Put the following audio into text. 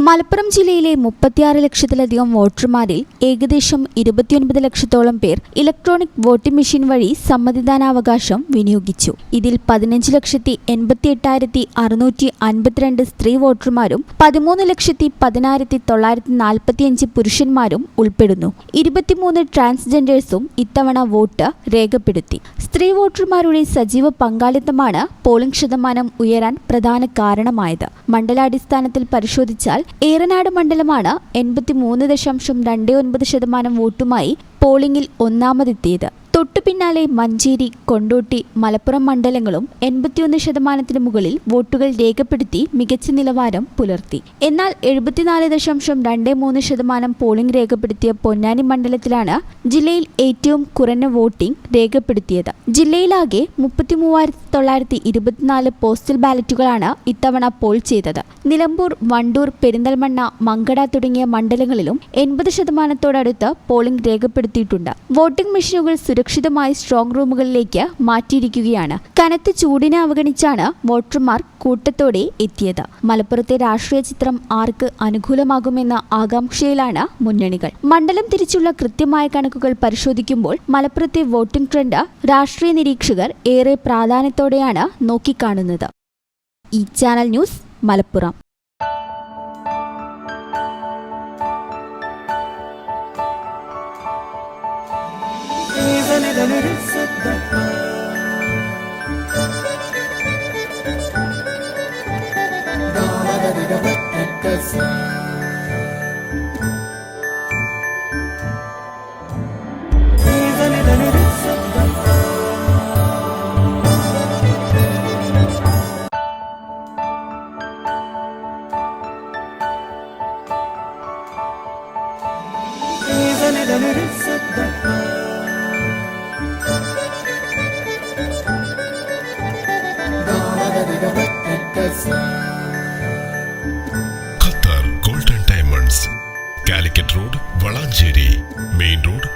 മലപ്പുറം ജില്ലയിലെ 36 ലക്ഷത്തിലധികം വോട്ടർമാരിൽ ഏകദേശം 29 ലക്ഷത്തോളം പേർ ഇലക്ട്രോണിക് വോട്ടിംഗ് മെഷീൻ വഴി സമ്മതിദാനാവകാശം വിനിയോഗിച്ചു. ഇതിൽ 15,18,652 സ്ത്രീ വോട്ടർമാരും 13,10,945 പുരുഷന്മാരും ഉൾപ്പെടുന്നു. 23 ട്രാൻസ്ജെൻഡേഴ്സും ഇത്തവണ വോട്ട് രേഖപ്പെടുത്തി. സ്ത്രീ വോട്ടർമാരുടെ സജീവ പങ്കാളിത്തമാണ് പോളിംഗ് ശതമാനം ഉയരാൻ പ്രധാന കാരണമായത്. മണ്ഡലാടിസ്ഥാനത്തിൽ പരിശോധിച്ചാൽ ഏറനാട് മണ്ഡലമാണ് 83.29% വോട്ടുമായി പോളിംഗിൽ ഒന്നാമതെത്തിയത്. തൊട്ടുപിന്നാലെ മഞ്ചേരി, കൊണ്ടോട്ടി, മലപ്പുറം മണ്ഡലങ്ങളും 81% മുകളിൽ വോട്ടുകൾ രേഖപ്പെടുത്തി മികച്ച നിലവാരം പുലർത്തി. എന്നാൽ 74.23% പോളിംഗ് രേഖപ്പെടുത്തിയ പൊന്നാനി മണ്ഡലത്തിലാണ് ജില്ലയിൽ ഏറ്റവും കുറഞ്ഞ വോട്ടിംഗ് രേഖപ്പെടുത്തിയത്. ജില്ലയിലാകെ 33,924 പോസ്റ്റൽ ബാലറ്റുകളാണ് ഇത്തവണ പോൾ ചെയ്തത്. നിലമ്പൂർ, വണ്ടൂർ, പെരിന്തൽമണ്ണ, മങ്കട തുടങ്ങിയ മണ്ഡലങ്ങളിലും 80%-ഓടടുത്ത് പോളിംഗ് രേഖപ്പെടുത്തിയിട്ടുണ്ട്. വോട്ടിംഗ് മെഷീനുകൾ സുരക്ഷിതമായി സ്ട്രോങ് റൂമുകളിലേക്ക് മാറ്റിയിരിക്കുകയാണ്. കനത്ത ചൂടിനെ അവഗണിച്ചാണ് വോട്ടർമാർ കൂട്ടത്തോടെ എത്തിയത്. മലപ്പുറത്തെ രാഷ്ട്രീയ ചിത്രം ആർക്ക് അനുകൂലമാകുമെന്ന ആകാംക്ഷയിലാണ് മുന്നണികൾ. മണ്ഡലം തിരിച്ചുള്ള കൃത്യമായ കണക്കുകൾ പരിശോധിക്കുമ്പോൾ മലപ്പുറത്തെ വോട്ടിംഗ് ട്രെൻഡ് രാഷ്ട്രീയ നിരീക്ഷകർ ഏറെ പ്രാധാന്യത്തോടെയാണ് നോക്കിക്കാണുന്നത്. ഈ channel news, Malappuram. Qatar golden diamonds, Calicut road, Valanchery main road.